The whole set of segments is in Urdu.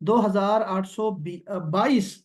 2822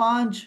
5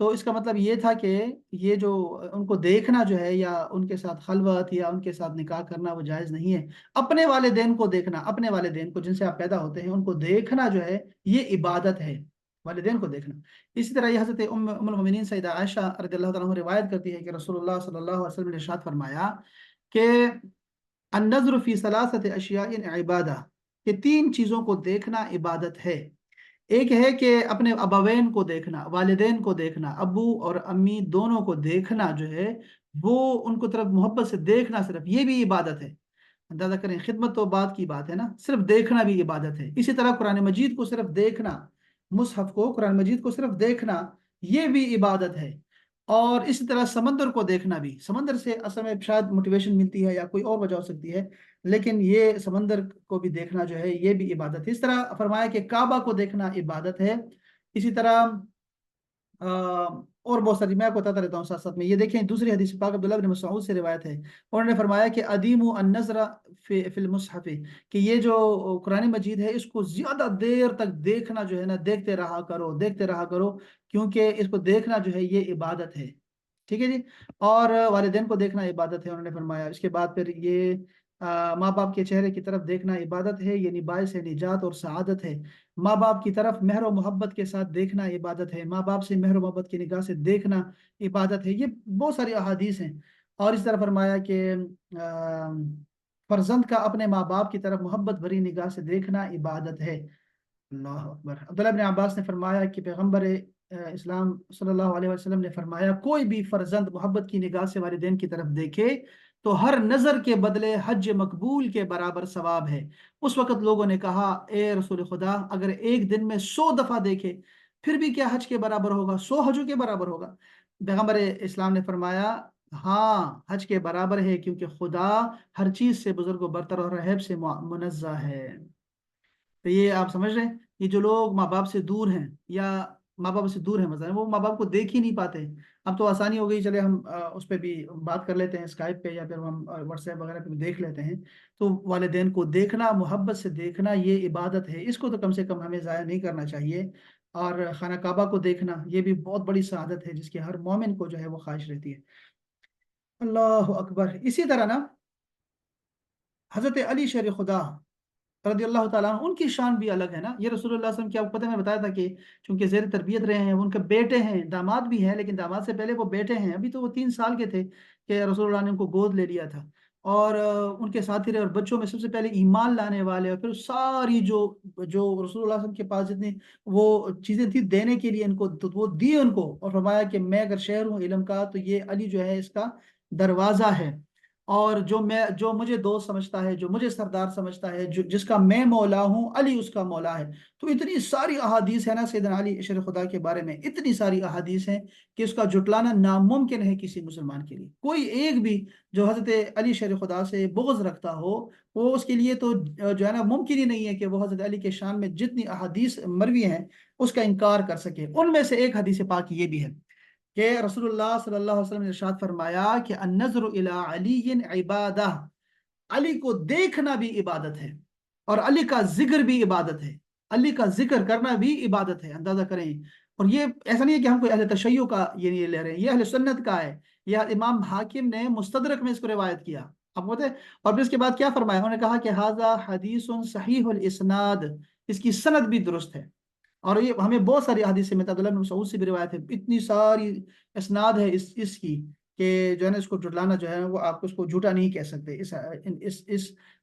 تو اس کا مطلب یہ تھا کہ یہ جو ان کو دیکھنا جو ہے یا ان کے ساتھ خلوت یا ان کے ساتھ نکاح کرنا وہ جائز نہیں ہے۔ اپنے والدین کو دیکھنا، اپنے والدین کو جن سے آپ پیدا ہوتے ہیں ان کو دیکھنا جو ہے یہ عبادت ہے، والدین کو دیکھنا۔ اسی طرح یہ حضرت ام المؤمنین سیدہ عائشہ رضی اللہ تعالیٰ عنہ روایت کرتی ہے کہ رسول اللہ صلی اللہ علیہ وسلم نے ارشاد فرمایا کہ النظر فی ثلاثت اشیاء عبادہ، کہ تین چیزوں کو دیکھنا عبادت ہے۔ ایک ہے کہ اپنے ابوین کو دیکھنا، والدین کو دیکھنا، ابو اور امی دونوں کو دیکھنا جو ہے وہ ان کو طرف محبت سے دیکھنا، صرف یہ بھی عبادت ہے۔ اندازہ کریں، خدمت تو بات کی بات ہے نا، صرف دیکھنا بھی عبادت ہے۔ اسی طرح قرآن مجید کو صرف دیکھنا، مصحف کو، قرآن مجید کو صرف دیکھنا یہ بھی عبادت ہے۔ اور اسی طرح سمندر کو دیکھنا بھی، سمندر سے اصل میں شاید موٹیویشن ملتی ہے یا کوئی اور وجہ ہو سکتی ہے، لیکن یہ سمندر کو بھی دیکھنا جو ہے یہ بھی عبادت ہے۔ اس طرح فرمایا کہ کعبہ کو دیکھنا عبادت ہے۔ اسی طرح اور بہت ساری میں آپ کو بتاتا رہتا ہوں ساتھ ساتھ میں۔ یہ دیکھیں دوسری حدیث پاک عبداللہ بن مسعود سے روایت ہے، انہوں نے فرمایا کہ ادیم النظر فی المصحف، کہ یہ جو قرآن مجید ہے اس کو زیادہ دیر تک دیکھنا جو ہے نا، دیکھتے رہا کرو، دیکھتے رہا کرو، کیونکہ اس کو دیکھنا جو ہے یہ عبادت ہے۔ ٹھیک ہے جی۔ اور والدین کو دیکھنا عبادت ہے انہوں نے فرمایا۔ اس کے بعد پھر یہ ماں باپ کے چہرے کی طرف دیکھنا عبادت ہے، یعنی باعث نجات اور سعادت ہے۔ ماں باپ کی طرف مہر و محبت کے ساتھ دیکھنا عبادت ہے، ماں باپ سے مہر و محبت کی نگاہ سے دیکھنا عبادت ہے۔ یہ بہت ساری احادیث ہیں۔ اور اس طرح فرمایا کہ فرزند کا اپنے ماں باپ کی طرف محبت بھری نگاہ سے دیکھنا عبادت ہے۔ اللہ اکبر۔ عبداللہ بن عباس نے فرمایا کہ پیغمبر اسلام صلی اللہ علیہ وسلم نے فرمایا کوئی بھی فرزند محبت کی نگاہ سے والدین کی طرف دیکھے تو ہر نظر کے بدلے حج مقبول کے برابر ثواب ہے۔ اس وقت لوگوں نے کہا اے رسول خدا، اگر ایک دن میں 100 دفعہ دیکھے پھر بھی کیا حج کے برابر ہوگا؟ 100 حجوں کے برابر ہوگا؟ پیغمبر اسلام نے فرمایا ہاں حج کے برابر ہے، کیونکہ خدا ہر چیز سے بزرگ و برتر اور رحب سے منزہ ہے۔ تو یہ آپ سمجھ رہے ہیں، یہ جو لوگ ماں باپ سے دور ہیں یا ماں باپ سے دور ہیں، مثلا وہ ماں باپ کو دیکھ ہی نہیں پاتے۔ اب تو آسانی ہو گئی، چلے ہم اس پہ بھی بات کر لیتے ہیں اسکائپ پہ، یا پھر ہم واٹس ایپ وغیرہ پہ بھی دیکھ لیتے ہیں۔ تو والدین کو دیکھنا، محبت سے دیکھنا یہ عبادت ہے، اس کو تو کم سے کم ہمیں ضائع نہیں کرنا چاہیے۔ اور خانہ کعبہ کو دیکھنا یہ بھی بہت بڑی سعادت ہے جس کی ہر مومن کو جو ہے وہ خواہش رہتی ہے۔ اللہ اکبر۔ اسی طرح نا حضرت علی شیر خدا رضی اللہ تعالیٰ عنہ، ان کی شان بھی الگ ہے نا۔ یہ رسول اللہ صلی اللہ علیہ وسلم کی آپ کو پتہ ہے، میں بتایا تھا کہ چونکہ زیر تربیت رہے ہیں، ان کے بیٹے ہیں، داماد بھی ہیں، لیکن داماد سے پہلے وہ بیٹے ہیں، ابھی تو وہ 3 سال کے تھے کہ رسول اللہ نے ان کو گود لے لیا تھا۔ اور ان کے ساتھی رہے، اور بچوں میں سب سے پہلے ایمان لانے والے، اور پھر ساری جو جو رسول اللہ صلی اللہ علیہ وسلم کے پاس جتنی وہ چیزیں تھیں دینے کے لیے ان کو، تو وہ دی ان کو، اور فرمایا کہ میں اگر شہر ہوں علم کا تو یہ علی جو ہے اس کا دروازہ ہے، اور جو مجھے دوست سمجھتا ہے، جو مجھے سردار سمجھتا ہے، جس کا میں مولا ہوں، علی اس کا مولا ہے۔ تو اتنی ساری احادیث ہے نا سیدنا علی شیر خدا کے بارے میں، اتنی ساری احادیث ہیں کہ اس کا جھٹلانا ناممکن ہے کسی مسلمان کے لیے۔ کوئی ایک بھی جو حضرت علی شیر خدا سے بغض رکھتا ہو، وہ اس کے لیے تو جو ہے نا ممکن ہی نہیں ہے کہ وہ حضرت علی کے شان میں جتنی احادیث مروی ہیں اس کا انکار کر سکے۔ ان میں سے ایک حدیث پاک یہ بھی ہے کہ رسول اللہ صلی اللہ علیہ وسلم نے ارشاد فرمایا کہ النظر الی علی عبادہ، علی کو دیکھنا بھی عبادت ہے، اور علی کا ذکر بھی عبادت ہے، علی کا ذکر کرنا بھی عبادت ہے۔ اندازہ کریں، اور یہ ایسا نہیں ہے کہ ہم کوئی اہل تشیع کا یہ نہیں لے رہے ہیں، یہ اہل سنت کا ہے۔ یہ امام حاکم نے مستدرک میں اس کو روایت کیا، آپ کو پتہ ہے۔ اور پھر اس کے بعد کیا فرمایا، انہوں نے کہا کہ ھذا حدیث صحیح الاسناد، اس کی سند بھی درست ہے۔ اور یہ ہمیں بہت ساری حدیث میں عبداللہ بن مسعود سے بھی روایت ہے، اتنی ساری اسناد ہے اس کی کہ جو ہے نا اس کو جھٹلانا جو ہے وہ آپ اس کو جھوٹا نہیں کہہ سکتے۔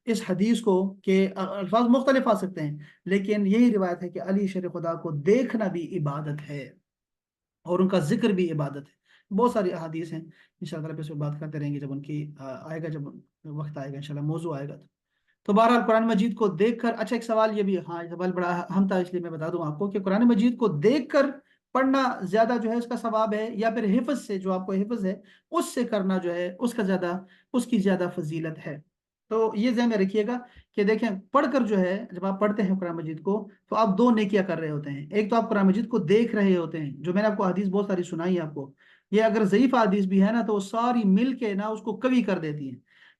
اس حدیث کو کہ الفاظ مختلف آ سکتے ہیں، لیکن یہی روایت ہے کہ علی شیر خدا کو دیکھنا بھی عبادت ہے اور ان کا ذکر بھی عبادت ہے۔ بہت ساری احادیث ہیں، انشاءاللہ پہ اس پہ بات کرتے رہیں گے جب ان کی آئے گا، جب وقت آئے گا انشاءاللہ، موضوع آئے گا تو بہرحال قرآن مجید کو دیکھ کر، اچھا ایک سوال یہ بھی، ہاں یہ سوال بڑا اہم تھا اس لیے میں بتا دوں آپ کو کہ قرآن مجید کو دیکھ کر پڑھنا زیادہ جو ہے اس کا ثواب ہے، یا پھر حفظ سے، جو آپ کو حفظ ہے اس سے کرنا جو ہے اس کی زیادہ فضیلت ہے۔ تو یہ ذہن میں رکھیے گا کہ دیکھیں، پڑھ کر جو ہے جب آپ پڑھتے ہیں قرآن مجید کو تو آپ دو نیکیاں کر رہے ہوتے ہیں۔ ایک تو آپ قرآن مجید کو دیکھ رہے ہوتے ہیں، جو میں نے آپ کو حدیث بہت ساری سنائی ہے آپ کو، یہ اگر ضعیف حدیث بھی ہے نا تو وہ ساری مل کے نا اس کو قوی کر دیتی ہیں۔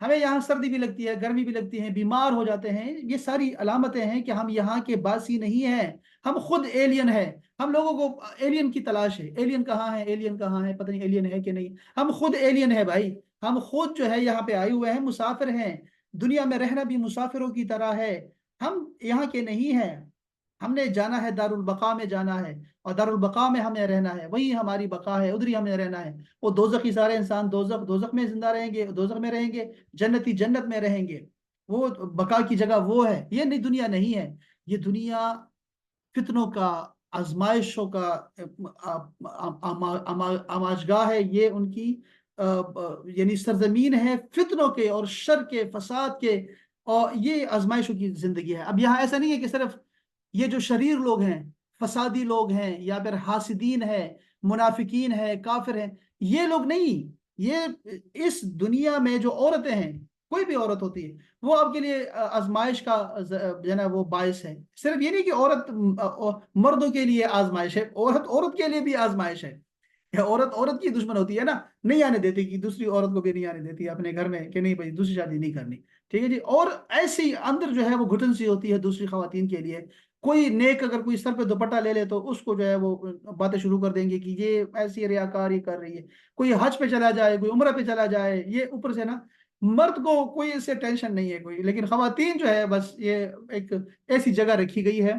ہمیں یہاں سردی بھی لگتی ہے، گرمی بھی لگتی ہے، بیمار ہو جاتے ہیں، یہ ساری علامتیں ہیں کہ ہم یہاں کے باسی نہیں ہیں، ہم خود ایلین ہیں۔ ہم لوگوں کو ایلین کی تلاش ہے، ایلین کہاں ہے، ایلین کہاں ہے، پتہ نہیں ایلین ہے کہ نہیں، ہم خود ایلین ہے بھائی، ہم خود جو ہے یہاں پہ آئے ہوئے ہیں، مسافر ہیں، دنیا میں رہنا بھی مسافروں کی طرح ہے، ہم یہاں کے نہیں ہیں، ہم نے جانا ہے دار البقاء میں جانا ہے، اور دار البقاء میں ہمیں رہنا ہے، وہی ہماری بقا ہے، ادھر ہی ہمیں رہنا ہے۔ وہ دوزخی سارے انسان دوزخ میں زندہ رہیں گے، دوزخ میں رہیں گے، جنتی جنت میں رہیں گے، وہ بقا کی جگہ وہ ہے، یہ نہیں دنیا نہیں ہے، یہ دنیا فتنوں کا، آزمائشوں کا آماجگاہ ہے، یہ ان کی یعنی سرزمین ہے فتنوں کے اور شر کے، فساد کے، اور یہ آزمائشوں کی زندگی ہے۔ اب یہاں ایسا نہیں ہے کہ صرف یہ جو شریر لوگ ہیں، فسادی لوگ ہیں، یا پھر حاسدین ہیں، منافقین ہیں، کافر ہیں، یہ لوگ نہیں، یہ اس دنیا میں جو عورتیں ہیں، کوئی بھی عورت ہوتی ہے، وہ آپ کے لیے آزمائش کا جو ہے نا وہ باعث ہے۔ صرف یہ نہیں کہ عورت مردوں کے لیے آزمائش ہے، عورت عورت کے لیے بھی آزمائش ہے۔ عورت عورت کی دشمن ہوتی ہے نا، نہیں آنے دیتی، کہ دوسری عورت کو بھی نہیں آنے دیتی اپنے گھر میں، کہ نہیں بھائی دوسری شادی نہیں کرنی، ٹھیک ہے جی۔ اور ایسی اندر جو ہے وہ گھٹن سی ہوتی ہے دوسری خواتین کے لیے، کوئی نیک اگر کوئی سر پہ دوپٹہ لے لے تو اس کو جو ہے وہ باتیں شروع کر دیں گے کہ یہ ایسی ریاکاری کر رہی ہے، کوئی حج پہ چلا جائے، کوئی عمرہ پہ چلا جائے، یہ اوپر سے نا مرد کو کوئی اس سے ٹینشن نہیں ہے کوئی، لیکن خواتین جو ہے بس یہ ایک ایسی جگہ رکھی گئی ہے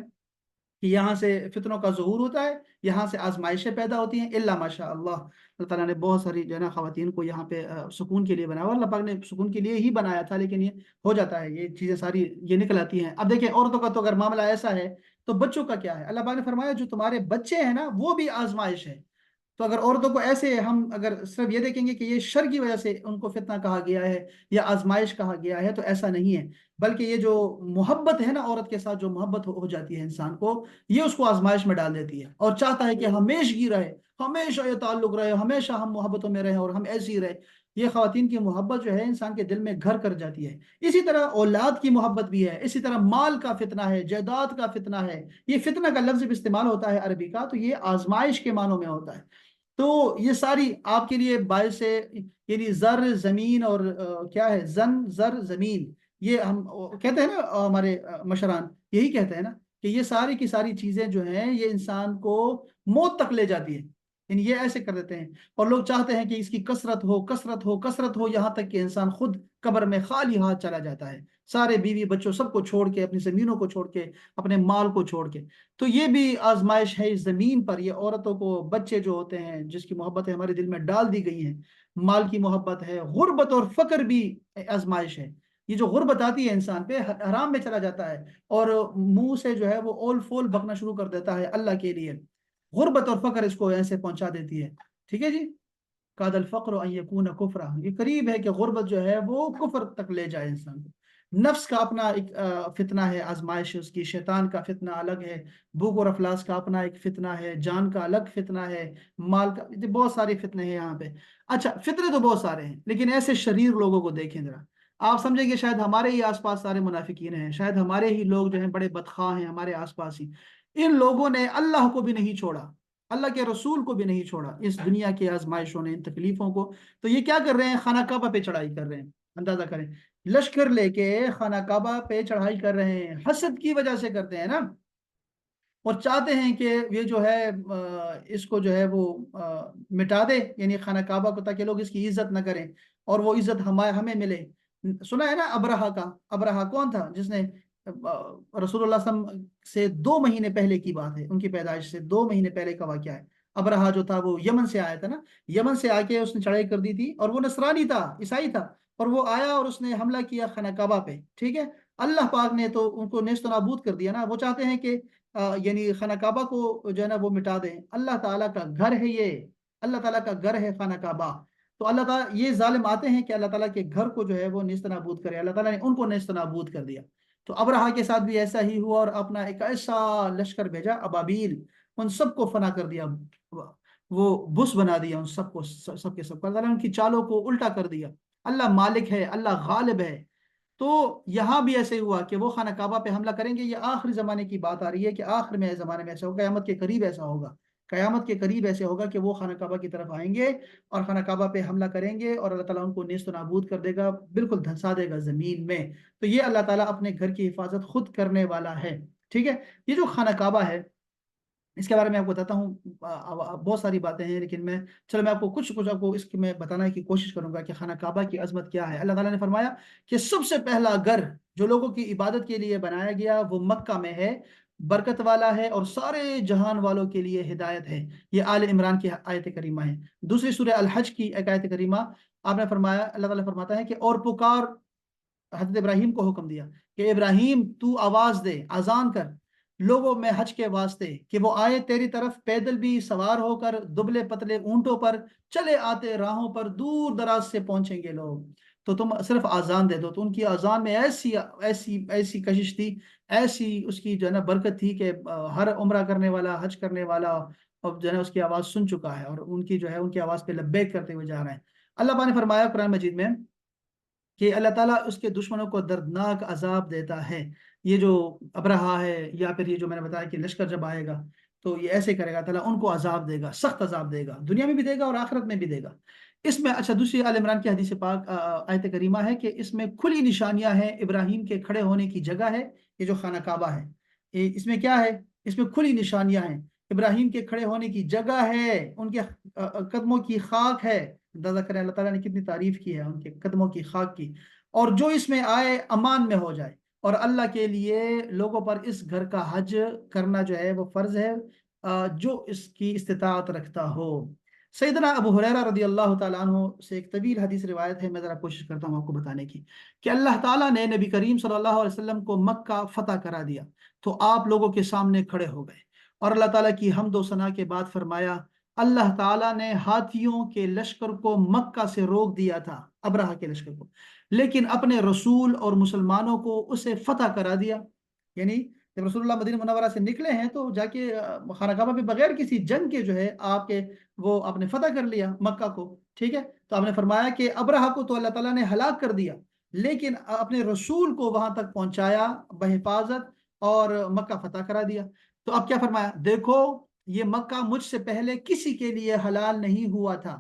کہ یہاں سے فتنوں کا ظہور ہوتا ہے، یہاں سے آزمائشیں پیدا ہوتی ہیں، الا ماشاء اللہ، اللہ تعالیٰ نے بہت ساری جو ہے نا خواتین کو یہاں پہ سکون کے لیے بنایا، اور اللہ پاک نے سکون کے لیے ہی بنایا تھا، لیکن یہ ہو جاتا ہے، یہ چیزیں ساری یہ نکل آتی ہیں۔ اب دیکھیں عورتوں کا تو اگر معاملہ ایسا ہے تو بچوں کا کیا ہے؟ اللہ پاک نے فرمایا جو تمہارے بچے ہیں نا وہ بھی آزمائش ہے۔ تو اگر عورتوں کو ایسے ہم اگر صرف یہ دیکھیں گے کہ یہ شر کی وجہ سے ان کو فتنہ کہا گیا ہے یا آزمائش کہا گیا ہے، تو ایسا نہیں ہے، بلکہ یہ جو محبت ہے نا، عورت کے ساتھ جو محبت ہو جاتی ہے انسان کو، یہ اس کو آزمائش میں ڈال دیتی ہے، اور چاہتا ہے کہ ہمیشگی رہے، ہمیشہ یہ تعلق رہے، ہمیشہ ہم محبتوں میں رہیں اور ہم ایسے ہی رہے۔ یہ خواتین کی محبت جو ہے انسان کے دل میں گھر کر جاتی ہے۔ اسی طرح اولاد کی محبت بھی ہے، اسی طرح مال کا فتنہ ہے، جائیداد کا فتنہ ہے۔ یہ فتنہ کا لفظ بھی استعمال ہوتا ہے عربی کا، تو یہ آزمائش کے معنوں میں ہوتا ہے۔ تو یہ ساری آپ کے لیے باعث ہے، یعنی زر زمین اور کیا ہے، زر زمین، یہ ہم کہتے ہیں نا، ہمارے مشران یہی کہتے ہیں نا کہ یہ ساری کی ساری چیزیں جو ہیں یہ انسان کو موت تک لے جاتی ہیں، یعنی یہ ایسے کر دیتے ہیں، اور لوگ چاہتے ہیں کہ اس کی کثرت ہو، کثرت ہو، کثرت ہو، یہاں تک کہ انسان خود قبر میں خالی ہاتھ چلا جاتا ہے، سارے بیوی بچوں سب کو چھوڑ کے، اپنی زمینوں کو چھوڑ کے، اپنے مال کو چھوڑ کے۔ تو یہ بھی آزمائش ہے اس زمین پر، یہ عورتوں کو بچے جو ہوتے ہیں جس کی محبتیں ہمارے دل میں ڈال دی گئی ہیں، مال کی محبت ہے، غربت اور فقر بھی آزمائش ہے۔ یہ جو غربت آتی ہے انسان پہ، حرام میں چلا جاتا ہے، اور منہ سے جو ہے وہ اول فول بکنا شروع کر دیتا ہے اللہ کے لیے، غربت اور فقر اس کو ایسے پہنچا دیتی ہے، ٹھیک ہے جی۔ قاد الفقر ان یکون کفرا، یہ قریب ہے کہ غربت جو ہے وہ کفر تک لے جائے انسان کو۔ نفس کا اپنا ایک فتنہ ہے، آزمائش اس کی، شیطان کا فتنہ الگ ہے، بھوک اور افلاس کا اپنا ایک فتنہ ہے، جان کا الگ فتنہ ہے، مال کا، بہت سارے فتنے ہیں یہاں پہ۔ اچھا فتنے تو بہت سارے ہیں، لیکن ایسے شریر لوگوں کو دیکھیں ذرا، آپ سمجھیں گے شاید ہمارے ہی آس پاس سارے منافقین ہیں، شاید ہمارے ہی لوگ جو ہیں بڑے بدخواہ ہیں ہمارے آس پاس ہی۔ ان لوگوں نے اللہ کو بھی نہیں چھوڑا، اللہ کے رسول کو بھی نہیں چھوڑا، اس دنیا کی آزمائشوں نے، ان تکلیفوں کو۔ تو یہ کیا کر رہے ہیں؟ خانہ کعبہ پہ چڑھائی کر رہے ہیں، اندازہ کریں، لشکر لے کے خانہ کعبہ پہ چڑھائی کر رہے ہیں، حسد کی وجہ سے کرتے ہیں نا، اور چاہتے ہیں کہ یہ جو ہے اس کو جو ہے وہ مٹا دے، یعنی خانہ کعبہ کو، تاکہ لوگ اس کی عزت نہ کریں اور وہ عزت ہمیں ملے۔ سنا ہے نا ابرہہ کا؟ ابرہہ کون تھا؟ جس نے رسول اللہ صلی اللہ علیہ وسلم سے 2 مہینے پہلے کی بات ہے، ان کی پیدائش سے 2 مہینے پہلے کا واقعہ ہے۔ ابرہہ جو تھا وہ یمن سے آیا تھا نا، یمن سے آ کے اس نے چڑھائی کر دی تھی، اور وہ نصرانی تھا، عیسائی تھا، اور وہ آیا اور اس نے حملہ کیا خانہ کعبہ پہ، ٹھیک ہے۔ اللہ پاک نے تو ان کو نیست و نابود کر دیا نا، وہ چاہتے ہیں کہ یعنی خانہ کعبہ کو جو ہے نا وہ مٹا دیں، اللہ تعالیٰ کا گھر ہے یہ، اللہ تعالیٰ کا گھر ہے خانہ کعبہ۔ تو اللہ تعالیٰ، یہ ظالم آتے ہیں کہ اللہ تعالیٰ کے گھر کو جو ہے وہ نیست نابود کرے، اللہ تعالیٰ نے ان کو نیست نابود کر دیا۔ تو ابرہا کے ساتھ بھی ایسا ہی ہوا، اور اپنا ایک ایسا لشکر بھیجا ابابیل، ان سب کو فنا کر دیا، وہ بس بنا دیا ان سب کو، سب کے سب کو، اللہ تعالیٰ نے ان کی چالوں کو الٹا کر دیا۔ اللہ مالک ہے، اللہ غالب ہے۔ تو یہاں بھی ایسے ہوا کہ وہ خانہ کعبہ پہ حملہ کریں گے، یہ آخری زمانے کی بات آ رہی ہے کہ آخر میں زمانے میں ایسا ہوگا، قیامت کے قریب ایسا ہوگا قیامت کے قریب ایسے ہوگا کہ وہ خانہ کعبہ کی طرف آئیں گے اور خانہ کعبہ پہ حملہ کریں گے اور اللہ تعالیٰ ان کو نیست و نابود کر دے گا، بالکل دھنسا دے گا زمین میں۔ تو یہ اللہ تعالیٰ اپنے گھر کی حفاظت خود کرنے والا ہے، ٹھیک ہے۔ یہ جو خانہ کعبہ ہے اس کے بارے میں آپ کو بتاتا ہوں، بہت ساری باتیں ہیں لیکن میں آپ کو کچھ آپ کو اس کی میں بتانا کی کوشش کروں گا کہ خانہ کعبہ کی عظمت کیا ہے۔ اللہ تعالیٰ نے فرمایا کہ سب سے پہلا گھر جو لوگوں کی عبادت کے لیے بنایا گیا وہ مکہ میں ہے، برکت والا ہے اور سارے جہان والوں کے لیے ہدایت ہے۔ یہ آل عمران کی آیت کریمہ ہے۔ دوسری سورہ الحج کی ایک آیت کریمہ آپ نے فرمایا، اللہ تعالیٰ فرماتا ہے کہ اور پکار، حضرت ابراہیم کو حکم دیا کہ ابراہیم تو آواز دے، اذان کر لوگوں میں حج کے واسطے کہ وہ آئے تیری طرف، پیدل بھی، سوار ہو کر، دبلے پتلے اونٹوں پر، چلے آتے راہوں پر، دور دراز سے پہنچیں گے لوگ، تو تم صرف آزان دے دو۔ تو ان کی آزان میں ایسی ایسی ایسی کشش تھی، ایسی اس کی جو ہے نا برکت تھی کہ ہر عمرہ کرنے والا، حج کرنے والا اور جو ہے نا اس کی آواز سن چکا ہے اور ان کی جو ہے ان کی آواز پہ لبیک کرتے ہوئے جا رہے ہیں۔ اللہ پاک نے فرمایا قرآن مجید میں کہ اللہ تعالیٰ اس کے دشمنوں کو دردناک عذاب دیتا ہے۔ یہ جو ابرہا ہے یا پھر یہ جو میں نے بتایا کہ لشکر جب آئے گا تو یہ ایسے کرے گا، تعالیٰ ان کو عذاب دے گا، سخت عذاب دے گا، دنیا میں بھی دے گا اور آخرت میں بھی دے گا۔ اس میں اچھا دوسری آل عمران کی حدیث پاک آیت کریمہ ہے کہ اس میں کھلی نشانیاں ہیں ابراہیم کے کھڑے ہونے کی جگہ ہے، یہ جو خانہ کعبہ ہے اس میں کیا ہے، اس میں کھلی نشانیاں ہیں، ابراہیم کے کھڑے ہونے کی جگہ ہے، ان کے قدموں کی خاک ہے۔ اندازہ کریں اللہ تعالیٰ نے کتنی تعریف کی ہے ان کے قدموں کی خاک کی۔ اور جو اس میں آئے امان میں ہو جائے، اور اللہ کے لیے لوگوں پر اس گھر کا حج کرنا جو ہے وہ فرض ہے جو اس کی استطاعت رکھتا ہو۔ سیدنا ابو ہریرہ رضی اللہ تعالیٰ عنہ سے ایک طویل حدیث روایت ہے، میں ذرا کوشش کرتا ہوں آپ کو بتانے کی، کہ اللہ تعالیٰ نے نبی کریم صلی اللہ علیہ وسلم کو مکہ فتح کرا دیا تو آپ لوگوں کے سامنے کھڑے ہو گئے اور اللہ تعالیٰ کی حمد و ثنا کے بعد فرمایا اللہ تعالیٰ نے ہاتھیوں کے لشکر کو مکہ سے روک دیا تھا، ابرہہ کے لشکر کو، لیکن اپنے رسول اور مسلمانوں کو اسے فتح کرا دیا۔ یعنی جب رسول اللہ مدینہ منورہ سے نکلے ہیں تو جا کے خانہ کعبہ پہ بغیر کسی جنگ کے جو ہے آپ نے فتح کر لیا مکہ کو، ٹھیک ہے۔ تو آپ نے فرمایا کہ ابرہہ کو تو اللہ تعالیٰ نے ہلاک کر دیا لیکن اپنے رسول کو وہاں تک پہنچایا بحفاظت اور مکہ فتح کرا دیا۔ تو اب کیا فرمایا، دیکھو یہ مکہ مجھ سے پہلے کسی کے لیے حلال نہیں ہوا تھا،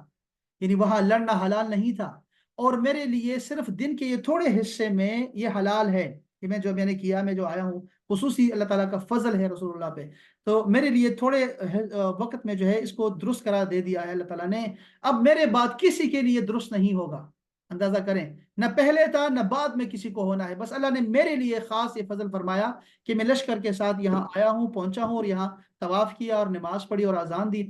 یعنی وہاں لڑنا حلال نہیں تھا، اور میرے لیے صرف دن کے یہ تھوڑے حصے میں یہ حلال ہے کہ میں نے کیا، میں جو آیا ہوں، خصوصی اللہ تعالیٰ کا فضل ہے رسول اللہ پہ، تو میرے لیے تھوڑے وقت میں جو ہے اس کو درست قرار دے دیا ہے اللہ تعالیٰ نے، اب میرے بعد کسی کے لیے درست نہیں ہوگا۔ اندازہ کریں، نہ پہلے تھا نہ بعد میں کسی کو ہونا ہے، بس اللہ نے میرے لیے خاص یہ فضل فرمایا کہ میں لشکر کے ساتھ یہاں آیا ہوں، پہنچا ہوں اور یہاں طواف کیا اور نماز پڑھی اور اذان دی۔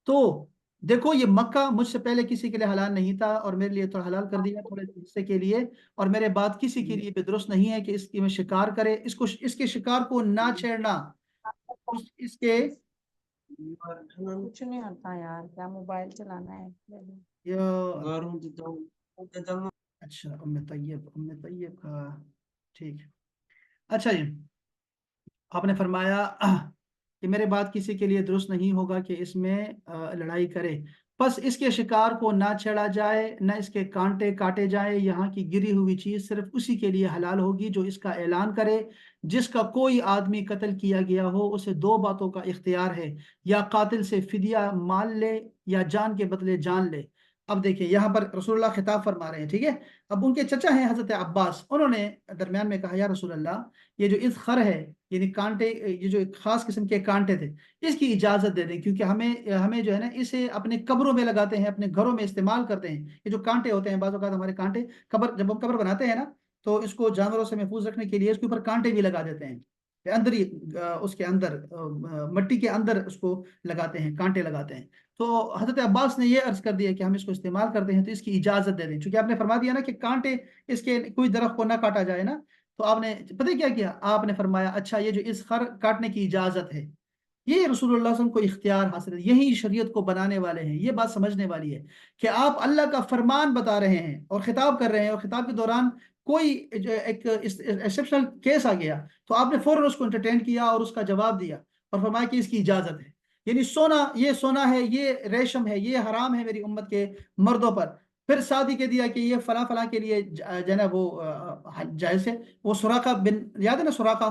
تو دیکھو یہ مکہ مجھ سے پہلے کسی کے لیے حلال نہیں تھا اور میرے لیے تھوڑا حلال کر دیا تھوڑے حصے کے لیے، اور میرے بعد کسی کے لیے بھی درست نہیں ہے کہ اس کی میں شکار کرے، اس کے شکار کو نہ چھیڑنا، اس کے کچھ نہیں آتا یار، کیا موبائل چلانا ہے؟ اچھا ام طیب کا، ٹھیک ہے۔ اچھا جی، آپ نے فرمایا کہ میرے بعد کسی کے لیے درست نہیں ہوگا کہ اس میں لڑائی کرے، بس اس کے شکار کو نہ چھیڑا جائے، نہ اس کے کانٹے کاٹے جائے، یہاں کی گری ہوئی چیز صرف اسی کے لیے حلال ہوگی جو اس کا اعلان کرے۔ جس کا کوئی آدمی قتل کیا گیا ہو اسے دو باتوں کا اختیار ہے، یا قاتل سے فدیہ مال لے یا جان کے بدلے جان لے۔ اب دیکھیں یہاں پر رسول اللہ خطاب فرما رہے ہیں، ٹھیک ہے۔ اب ان کے چچا ہیں حضرت عباس، انہوں نے درمیان میں کہا یا رسول اللہ یہ جو اذخر ہے، یعنی کانٹے، یہ جو ایک خاص قسم کے کانٹے تھے، اس کی اجازت دے دیں، کیونکہ ہمیں جو ہے نا اسے اپنے قبروں میں لگاتے ہیں، اپنے گھروں میں استعمال کرتے ہیں۔ یہ جو کانٹے ہوتے ہیں بعض اوقات ہمارے کانٹے جب ہم قبر بناتے ہیں نا تو اس کو جانوروں سے محفوظ رکھنے کے لیے اس کے اوپر کانٹے بھی لگا دیتے ہیں، اندر ہی اس کے اندر مٹی کے اندر اس کو لگاتے ہیں، کانٹے لگاتے ہیں۔ تو حضرت عباس نے یہ عرض کر دیا کہ ہم اس کو استعمال کرتے ہیں تو اس کی اجازت دے دیں، چونکہ آپ نے فرما دیا نا کہ کانٹے اس کے کوئی درخت کو نہ کاٹا جائے نا، تو آپ نے پتہ کیا کیا، آپ نے فرمایا اچھا یہ جو اس خر کاٹنے کی اجازت ہے یہ رسول اللہ صلی اللہ علیہ وسلم کو اختیار حاصل ہے، یہی شریعت کو بنانے والے ہیں، یہ بات سمجھنے والی ہے کہ آپ اللہ کا فرمان بتا رہے ہیں اور خطاب کر رہے ہیں، اور خطاب کے دوران کوئی ایک ایکسیپشنل کیس آ گیا تو آپ نے فوراً اس کو انٹرٹین کیا اور اس کا جواب دیا اور فرمایا کہ اس کی اجازت ہے، یعنی سونا ہے، یہ ریشم ہے، یہ حرام ہے میری امت کے مردوں پر، پھر ساتھ ہی کہہ دیا کہ یہ فلاں فلاں کے لیے جو ہے وہ جائز ہے۔ وہ سراقہ بن، یاد ہے نا سراقہ،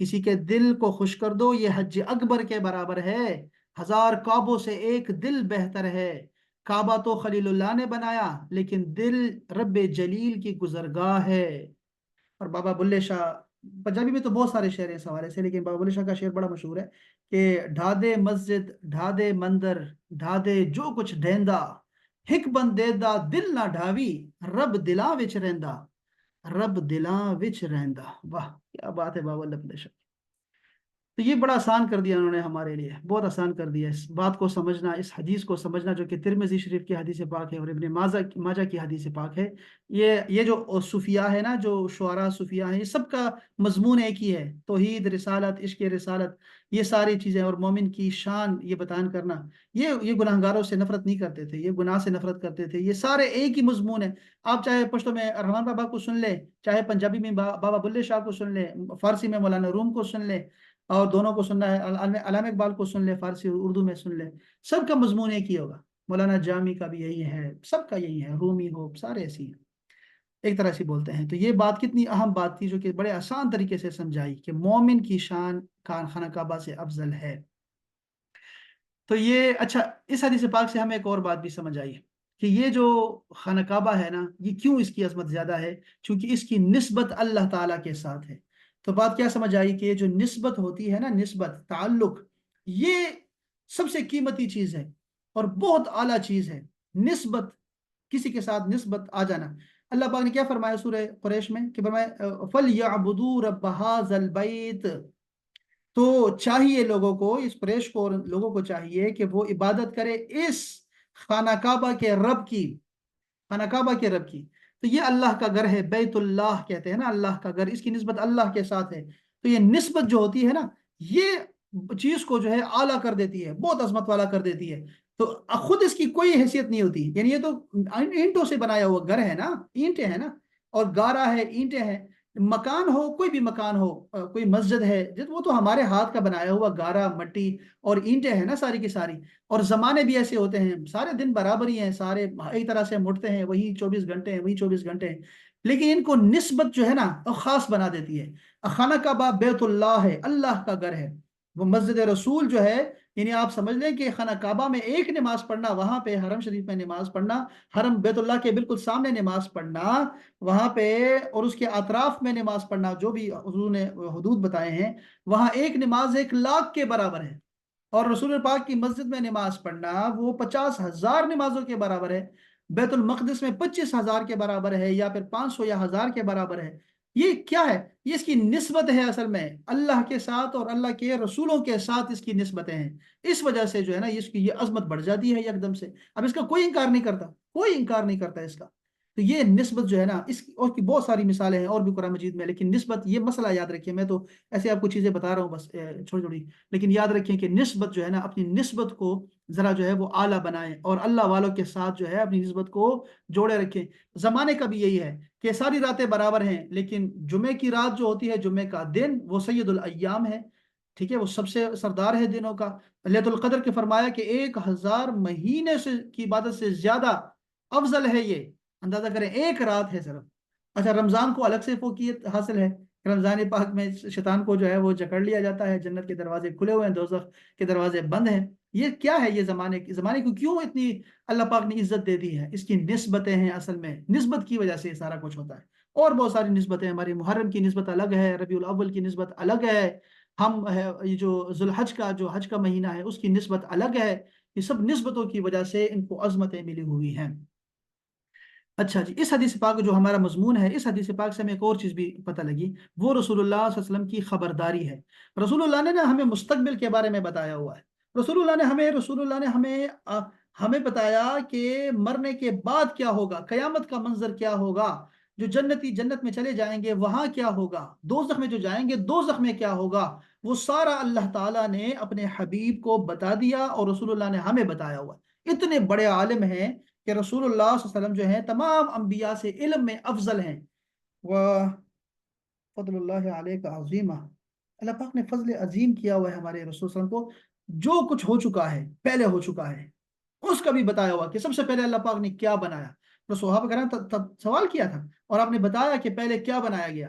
کسی کے دل کو خوش کر دو، یہ حج اکبر کے برابر ہے، 1000 کعبوں سے ایک دل بہتر ہے۔ کعبہ تو خلیل اللہ نے بنایا، لیکن دل رب جلیل کی گزرگاہ ہے۔ اور بابا بلے شاہ، پنجابی میں تو بہت سارے شعر ہیں اس حوالے سے، لیکن بابا بلے شاہ کا شعر بڑا مشہور ہے کہ ڈھا دے مسجد ڈھا دے مندر ڈھا دے جو کچھ ڈھیندا، ہک بندے دا دل نہ ڈھاوی، رب دلاں وچ رہندا، رب دلاں وچ رہندا۔ واہ کیا بات ہے بابا بلے شاہ! تو یہ بڑا آسان کر دیا انہوں نے ہمارے لیے، بہت آسان کر دیا اس بات کو سمجھنا، اس حدیث کو سمجھنا جو کہ ترمذی شریف کی حدیث پاک ہے اور ابن ماجہ کی حدیث پاک ہے۔ یہ جو صوفیاء ہے نا، جو شعراء صوفیاء ہیں، یہ سب کا مضمون ایک ہی ہے، توحید، رسالت، عشق رسالت، یہ ساری چیزیں، اور مومن کی شان یہ بیان کرنا۔ یہ گناہگاروں سے نفرت نہیں کرتے تھے، یہ گناہ سے نفرت کرتے تھے، یہ سارے ایک ہی مضمون ہے۔ آپ چاہے پشتو میں رحمان بابا کو سن لیں، چاہے پنجابی میں بابا بلے شاہ کو سن لیں، فارسی میں مولانا روم کو سن لیں، اور دونوں کو سننا ہے، علامہ اقبال کو سن لے، فارسی اور اردو میں سن لے، سب کا مضمون ایک ہی ہوگا۔ مولانا جامی کا بھی یہی ہے، سب کا یہی ہے، رومی ہو، سارے ایسی ہیں، ایک طرح سے بولتے ہیں۔ تو یہ بات کتنی اہم بات تھی جو کہ بڑے آسان طریقے سے سمجھائی کہ مومن کی شان خانہ کعبہ سے افضل ہے۔ تو یہ اچھا، اس حدیث پاک سے ہمیں ایک اور بات بھی سمجھ آئی کہ یہ جو خانہ کعبہ ہے نا، یہ کیوں اس کی عظمت زیادہ ہے؟ چونکہ اس کی نسبت اللہ تعالیٰ کے ساتھ ہے۔ تو بات کیا سمجھ آئی کہ یہ جو نسبت ہوتی ہے نا، نسبت، تعلق، یہ سب سے قیمتی چیز ہے اور بہت اعلیٰ چیز ہے۔ نسبت، کسی کے ساتھ نسبت آ جانا۔ اللہ پاک نے کیا فرمایا سورہ قریش میں کہ فرمایا فَلْيَعْبُدُوا رَبَّ هَٰذَا الْبَيْتِ، تو چاہیے لوگوں کو، اس قریش کو اور لوگوں کو چاہیے کہ وہ عبادت کرے اس خانہ کعبہ کے رب کی، خانہ کعبہ کے رب کی۔ تو یہ اللہ کا گھر ہے، بیت اللہ کہتے ہیں نا، اللہ کا گھر، اس کی نسبت اللہ کے ساتھ ہے۔ تو یہ نسبت جو ہوتی ہے نا، یہ چیز کو جو ہے اعلیٰ کر دیتی ہے، بہت عظمت والا کر دیتی ہے۔ تو خود اس کی کوئی حیثیت نہیں ہوتی، یعنی یہ تو اینٹوں سے بنایا ہوا گھر ہے نا، اینٹیں ہیں نا، اور گارا ہے، اینٹیں ہیں، مکان ہو، کوئی بھی مکان ہو، کوئی مسجد ہے، وہ تو ہمارے ہاتھ کا بنایا ہوا گارا، مٹی اور اینٹیں ہیں نا ساری کی ساری۔ اور زمانے بھی ایسے ہوتے ہیں، سارے دن برابر ہی ہیں، سارے ایک طرح سے مڑتے ہیں، وہی 24 گھنٹے ہیں، وہی 24 گھنٹے ہیں، لیکن ان کو نسبت جو ہے نا وہ خاص بنا دیتی ہے۔ خانہ کعبہ بیت اللہ ہے، اللہ کا گھر ہے۔ وہ مسجد رسول جو ہے، یعنی آپ سمجھ لیں کہ خانہ کعبہ میں ایک نماز پڑھنا، وہاں پہ حرم شریف میں نماز پڑھنا، حرم بیت اللہ کے بالکل سامنے نماز پڑھنا وہاں پہ، اور اس کے اطراف میں نماز پڑھنا، جو بھی حضور نے حدود بتائے ہیں، وہاں ایک نماز 1,00,000 کے برابر ہے۔ اور رسول پاک کی مسجد میں نماز پڑھنا وہ 50,000 نمازوں کے برابر ہے۔ بیت المقدس میں 25,000 کے برابر ہے، یا پھر 500 یا 1,000 کے برابر ہے۔ یہ کیا ہے؟ یہ اس کی نسبت ہے، اصل میں اللہ کے ساتھ اور اللہ کے رسولوں کے ساتھ اس کی نسبتیں ہیں۔ اس وجہ سے جو ہے نا، اس کی یہ عظمت بڑھ جاتی ہے یکدم سے۔ اب اس کا کوئی انکار نہیں کرتا، کوئی انکار نہیں کرتا اس کا۔ تو یہ نسبت جو ہے نا، اس اور کی بہت ساری مثالیں ہیں اور بھی قرآن مجید میں، لیکن نسبت، یہ مسئلہ یاد رکھیے، میں تو ایسے آپ کو چیزیں بتا رہا ہوں بس چھوٹی چھوٹی، لیکن یاد رکھیں کہ نسبت جو ہے نا، اپنی نسبت کو ذرا جو ہے وہ اعلیٰ بنائیں، اور اللہ والوں کے ساتھ جو ہے اپنی نسبت کو جوڑے رکھیں۔ زمانے کا بھی یہی ہے کہ ساری راتیں برابر ہیں، لیکن جمعے کی رات جو ہوتی ہے، جمعے کا دن، وہ سید الایام ہے، ٹھیک ہے، وہ سب سے سردار ہے دنوں کا۔ لیلۃ القدر کے فرمایا کہ 1,000 مہینے سے کی عبادت سے زیادہ افضل ہے یہ، اندازہ کریں، ایک رات ہے صرف۔ اچھا، رمضان کو الگ سے فوقیت حاصل ہے، رمضان پاک میں شیطان کو جو ہے وہ جکڑ لیا جاتا ہے، جنت کے دروازے کھلے ہوئے ہیں، دوزخ کے دروازے بند ہیں۔ یہ کیا ہے؟ یہ زمانے کو کیوں اتنی اللہ پاک نے عزت دے دی ہے؟ اس کی نسبتیں ہیں، اصل میں نسبت کی وجہ سے یہ سارا کچھ ہوتا ہے۔ اور بہت ساری نسبتیں، ہماری محرم کی نسبت الگ ہے، ربیع الاول کی نسبت الگ ہے، ہم ہے یہ جو ذوالحج کا جو حج کا مہینہ ہے اس کی نسبت الگ ہے۔ یہ سب نسبتوں کی وجہ سے ان کو عظمتیں ملی ہوئی ہیں۔ اچھا جی، اس حدیث پاک جو ہمارا مضمون ہے، اس حدیث پاک سے ہمیں ایک اور چیز بھی پتہ لگی، وہ رسول اللہ صلی اللہ علیہ وسلم کی خبرداری ہے۔ رسول اللہ نے نا ہمیں مستقبل کے بارے میں بتایا ہوا ہے۔ رسول اللہ نے ہمیں بتایا کہ مرنے کے بعد کیا ہوگا، قیامت کا منظر کیا ہوگا، جو جنتی جنت میں چلے جائیں گے وہاں کیا ہوگا، دوزخ میں جو جائیں گے دوزخ میں کیا ہوگا، وہ سارا اللہ تعالیٰ نے اپنے حبیب کو بتا دیا، اور رسول اللہ نے ہمیں بتایا ہوا۔ اتنے بڑے عالم ہیں کہ رسول اللہ صلی اللہ علیہ وسلم جو ہیں تمام انبیاء سے علم میں افضل ہیں۔ وَفَضْلُ اللَّهِ عَلَيْكَ عَظِيمًا، اللہ پاک نے فضل عظیم کیا ہوا ہے ہمارے رسول صلی اللہ علیہ وسلم کو، جو کچھ ہو چکا ہے، پہلے ہو چکا ہے، اس کا بھی بتایا ہوا کہ سب سے پہلے اللہ پاک نے کیا بنایا۔ تو صحابہ کرام تب سوال کیا تھا، اور آپ نے بتایا کہ پہلے کیا بنایا گیا۔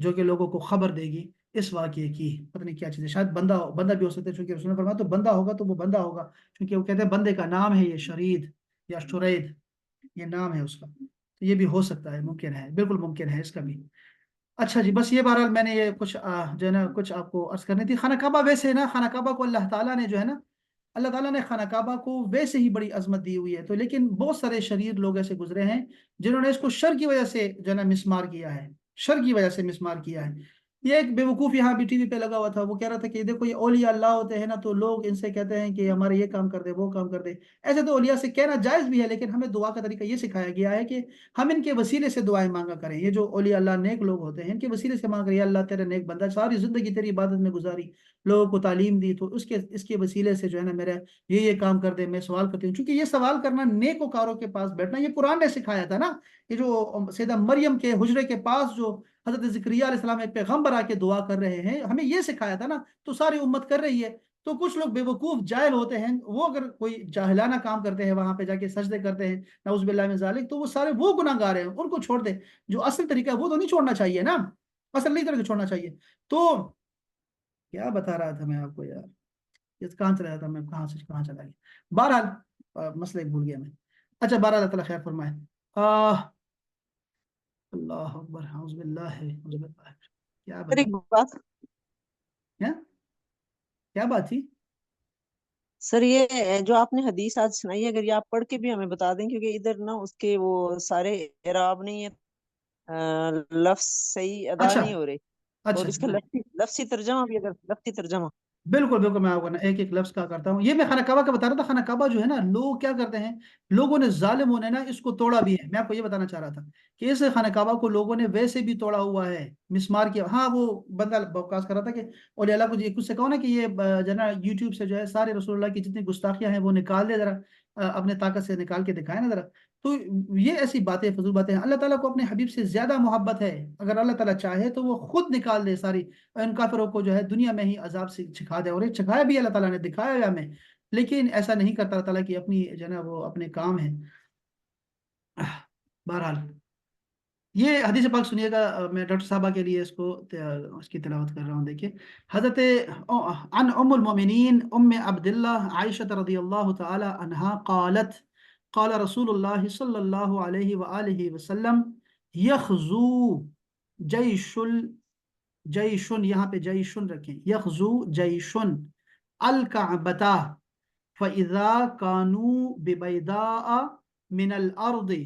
جو کہ لوگوں کو خبر دے گی اس واقعے کی. پتہ نہیں کیا چیز ہے، شاید بندہ بھی ہو سکتا ہے، چونکہ رسول نے فرمایا تو بندہ ہوگا تو وہ بندہ ہوگا، کیونکہ وہ کہتے ہیں بندے کا نام ہے یہ شرید یا شرید، یہ نام ہے اس کا. تو یہ بھی ہو سکتا ہے، ممکن ہے، بالکل ممکن ہے اس کا بھی. اچھا جی، بس یہ بہرحال میں نے یہ کچھ جو ہے نا کچھ آپ کو عرض کرنی تھی. خانہ کعبہ ویسے نا، خانہ کعبہ کو اللہ تعالیٰ نے جو ہے نا، اللہ تعالیٰ نے خانہ کعبہ کو ویسے ہی بڑی عظمت دی ہوئی ہے، تو لیکن بہت سارے شریر لوگ ایسے گزرے ہیں جنہوں نے اس کو شر کی وجہ سے جو ہے نا مسمار کیا ہے، شر کی وجہ سے مسمار کیا ہے. یہ ایک بیوقوف یہاں بھی ٹی وی پہ لگا ہوا تھا، وہ کہہ رہا تھا کہ دیکھو یہ اولیاء اللہ ہوتے ہیں نا تو لوگ ان سے کہتے ہیں کہ ہمارے یہ کام کر دے وہ کام کر دے. ایسے تو اولیاء سے کہنا جائز بھی ہے، لیکن ہمیں دعا کا طریقہ یہ سکھایا گیا ہے کہ ہم ان کے وسیلے سے دعائیں مانگا کریں. یہ جو اولیاء اللہ نیک لوگ ہوتے ہیں ان کے وسیلے سے مانگ رہے ہیں، اللہ تیرا نیک بندہ ساری زندگی تیری عبادت میں گزاری، لوگوں کو تعلیم دی، تو اس کے وسیلے سے جو ہے نا میرا یہ کام کر دے، میں سوال کرتی ہوں. چونکہ یہ سوال کرنا نیک وکاروں کے پاس بیٹھنا یہ قرآن نے سکھایا تھا نا. یہ جو سیدہ مریم کے حجرے کے پاس جو حضرت زکریا علیہ السلام ایک پیغمبر آ کے دعا کر رہے ہیں، ہمیں یہ سکھایا تھا نا، تو ساری امت کر رہی ہے. تو کچھ لوگ بے وقوف جاہل ہوتے ہیں، وہ اگر کوئی جاہلانہ کام کرتے ہیں وہاں پہ جا کے سجدے کرتے ہیں نعوذ باللہ من ذالک، تو وہ سارے وہ گناہ گار ہیں، ان کو چھوڑ دیں. جو اصل طریقہ ہے وہ تو نہیں چھوڑنا چاہیے نا، اصل نہیں طریقہ چھوڑنا چاہیے. تو کیا بتا رہا تھا میں آپ کو یار، یہ کہاں چلا جاتا میں، کہاں سے کہاں چلا گیا. بہرحال مسئلہ بھول گیا میں. اچھا بہرحال اللہ تعالیٰ خیر فرمائے. اللہ اکبر، اعوذ باللہ، اعوذ باللہ. کیا سر بتا، ایک بات، کیا کیا بات تھی؟ سر یہ جو آپ نے حدیث آج سنائی ہے، اگر یہ آپ پڑھ کے بھی ہمیں بتا دیں، کیونکہ ادھر نا اس کے وہ سارے اعراب نہیں ہے، لفظ صحیح ادا اچھا نہیں ہو رہے، اور اچھا اس کا اچھا. لفظی ترجمہ بھی، اگر لفظی ترجمہ. بالکل بالکل، میں آپ کو نا ایک ایک لفظ کا کرتا ہوں. یہ میں خانہ کعبہ کا بتا رہا تھا. خانہ کعبہ جو ہے نا، لوگ کیا کرتے ہیں، لوگوں نے ظالموں نے نا اس کو توڑا بھی ہے. میں آپ کو یہ بتانا چاہ رہا تھا کہ اس خانہ کعبہ کو لوگوں نے ویسے بھی توڑا ہوا ہے، مسمار کیا. ہاں وہ بندہ بکواس کر رہا تھا کہ اولیاء اللہ کو یہ کچھ سے کہو نا کہ یہ جو ہے نا یوٹیوب سے جو ہے سارے رسول اللہ کی جتنی گستاخیاں ہیں وہ نکال دے ذرا، اپنے طاقت سے نکال کے دکھائے نا ذرا. تو یہ ایسی باتیں فضول باتیں ہیں. اللہ تعالیٰ کو اپنے حبیب سے زیادہ محبت ہے. اگر اللہ تعالیٰ چاہے تو وہ خود نکال دے ساری ان کافروں کو جو ہے دنیا میں ہی عذاب سے چھکا دے، اور یہ چھکایا بھی اللہ تعالیٰ نے، دکھایا ہے ہمیں. لیکن ایسا نہیں کرتا اللہ تعالیٰ کی اپنی جو ہے نا وہ اپنے کام ہیں. بہرحال یہ حدیث پاک سنیے گا. میں ڈاکٹر صاحبہ کے لیے اس کی تلاوت کر رہا ہوں. دیکھیے حضرت عن ام المؤمنین ام عبد اللہ عائشہ رضی اللہ تعالی عنہا قالت قال رسول اللہ صلی اللہ علیہ وآلہ وسلم یخزو جیش جیشن، یہاں پہ جیشن رکھیں، یخزو جیشن الکعبتہ فَإِذَا كَانُوا بِبَيْدَاءَ مِنَ الْأَرْضِ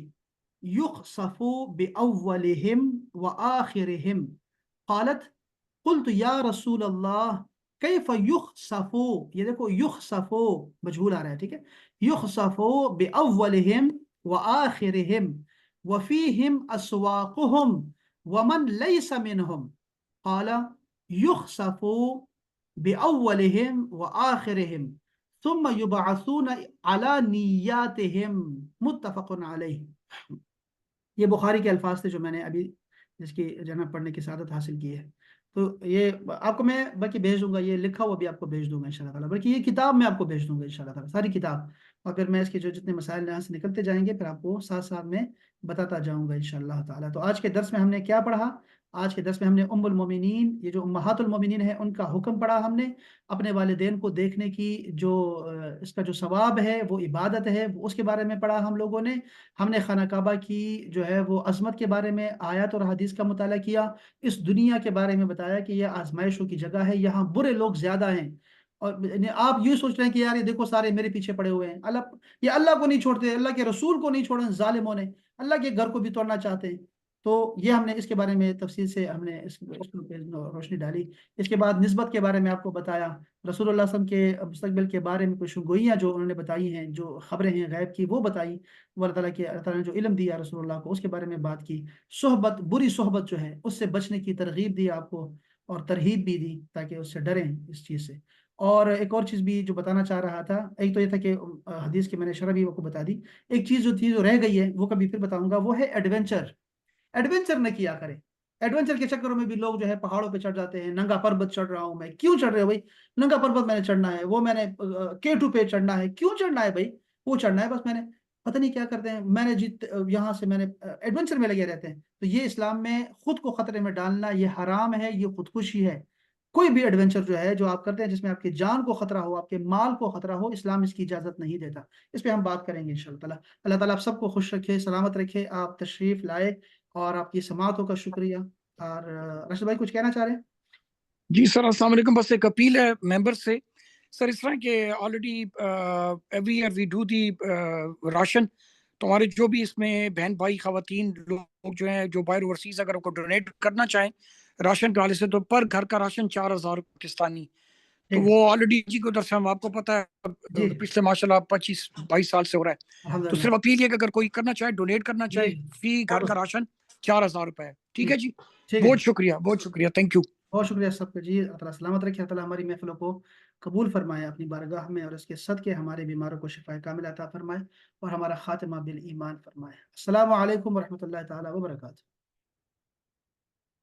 يُخْصَفُ بِأَوَّلِهِمْ وَآخِرِهِمْ. قالت قلت یا رسول اللہ کیف یخصف، یہ دیکھو یخصف مجھول آ رہا ہے، ٹھیک ہے، یخصف بأولہم وآخرہم وفیہم اسواقہم ومن لیس منہم. قال یخصف بأولہم وآخرہم ثم يبعثون على نیاتہم. متفق علیہ. یہ بخاری کے الفاظ تھے جو میں نے ابھی جس کی جناب پڑھنے کی سعادت حاصل کی ہے. تو یہ آپ کو میں باقی بھیج دوں گا، یہ لکھا ہوا بھی آپ کو بھیج دوں گا انشاءاللہ تعالیٰ، بلکہ یہ کتاب میں آپ کو بھیج دوں گا انشاءاللہ تعالیٰ، ساری کتاب. اور پھر میں اس کے جو جتنے مسائل یہاں سے نکلتے جائیں گے پھر آپ کو ساتھ ساتھ میں بتاتا جاؤں گا انشاءاللہ تعالیٰ. تو آج کے درس میں ہم نے کیا پڑھا؟ آج کے درس میں ہم نے ام المومنین، یہ جو امہات المومنین ہیں، ان کا حکم پڑھا ہم نے. اپنے والدین کو دیکھنے کی جو اس کا جو ثواب ہے وہ عبادت ہے، اس کے بارے میں پڑھا ہم لوگوں نے. ہم نے خانہ کعبہ کی جو ہے وہ عظمت کے بارے میں آیات اور حدیث کا مطالعہ کیا. اس دنیا کے بارے میں بتایا کہ یہ آزمائشوں کی جگہ ہے، یہاں برے لوگ زیادہ ہیں. اور آپ یہ سوچ رہے ہیں کہ یار یہ دیکھو سارے میرے پیچھے پڑے ہوئے ہیں، یہ اللہ کو نہیں چھوڑتے، اللہ کے رسول کو نہیں چھوڑیں، ظالموں نے اللہ کے گھر کو بھی توڑنا چاہتے ہیں. تو یہ ہم نے اس کے بارے میں تفصیل سے ہم نے اس پہ روشنی ڈالی. اس کے بعد نسبت کے بارے میں آپ کو بتایا، رسول اللہ صلی اللہ علیہ وسلم کے مستقبل کے بارے میں کچھ گوئیاں جو انہوں نے بتائی ہیں، جو خبریں ہیں غیب کی وہ بتائی. وہ اللہ تعالیٰ نے جو علم دیا رسول اللہ کو اس کے بارے میں بات کی. صحبت، بری صحبت جو ہے اس سے بچنے کی ترغیب دی آپ کو، اور ترہیب بھی دی تاکہ اس سے ڈریں اس چیز سے. اور ایک اور چیز بھی جو بتانا چاہ رہا تھا، ایک تو یہ تھا کہ حدیث کی میں نے شرح بھی آپ کو بتا دی. ایک چیز جو تھی جو رہ گئی ہے وہ کبھی پھر بتاؤں گا، وہ ہے ایڈونچر. ایڈونچر نہ کیا کریں. ایڈونچر کے چکروں میں بھی لوگ جو ہے پہاڑوں پہ چڑھ جاتے ہیں. ننگا پربت چڑھ رہا ہوں میں، کیوں چڑھ رہے ہو بھائی؟ ننگا پربت میں نے چڑھنا ہے، وہ میں نے K2 پہ چڑھنا ہے، کیوں چڑھنا ہے بھائی؟ وہ چڑھنا ہے بس میں نے. پتہ نہیں کیا کرتے ہیں، میں نے یہاں سے میں نے ایڈونچر میں لگے رہتے ہیں، تو یہ اسلام میں خود کو خطرے میں ڈالنا یہ حرام ہے، یہ خودکشی ہے۔ کوئی بھی ایڈونچر جو ہے جو آپ کرتے ہیں جس میں آپ کی جان کو خطرہ ہو، آپ کے مال کو خطرہ ہو، اسلام اس کی اجازت نہیں دیتا۔ اس پہ ہم بات کریں گے انشاءاللہ تعالیٰ۔ اللہ تعالیٰ آپ سب کو خوش رکھے، سلامت رکھے، آپ تشریف لائے اور آپ کی سماعتوں کا شکریہ۔ اور رشید بھائی کچھ کہنا چاہ رہے ہیں؟ جی سر، السلام علیکم۔ بس ایک اپیل ہے ممبر سے سر، اس طرح کہ already every year we do the ration, تو ہمارے جو بھی اس میں بہن بھائی خواتین لوگ جو ہیں جو باہر اوورسیز اگر ان کو ڈونیٹ کرنا چاہیں راشن کے حوالے سے، تو پر گھر کا راشن 4000 پاکستانی، تو ٹھیک ہے، وہ آلریڈی جی کو ادھر سے ہم آپ کو پتہ جی ہے پچھلے ماشاءاللہ 25-22 سال سے ہو رہا ہے، تو الحمدللہ، صرف اپیل یہ کہ اگر کوئی کرنا چاہے ڈونیٹ کرنا جی چاہے، فی گھر کا راشن 4000 روپے ہے۔ ٹھیک ہے جی، ٹھیک ہے بہت جی، شکریہ، بہت شکریہ، تھینک یو۔ بہت شکریہ سب کا جی۔ اللہ تعالیٰ سلامت رکھے، اللہ تعالیٰ ہماری محفلوں کو قبول فرمائے اپنی بارگاہ میں، اور اس کے صدقے ہمارے بیماروں کو شفا کامل عطا فرمائے اور ہمارا خاتمہ بالایمان فرمائے۔ السلام علیکم ورحمۃ اللہ تعالیٰ وبرکاتہ۔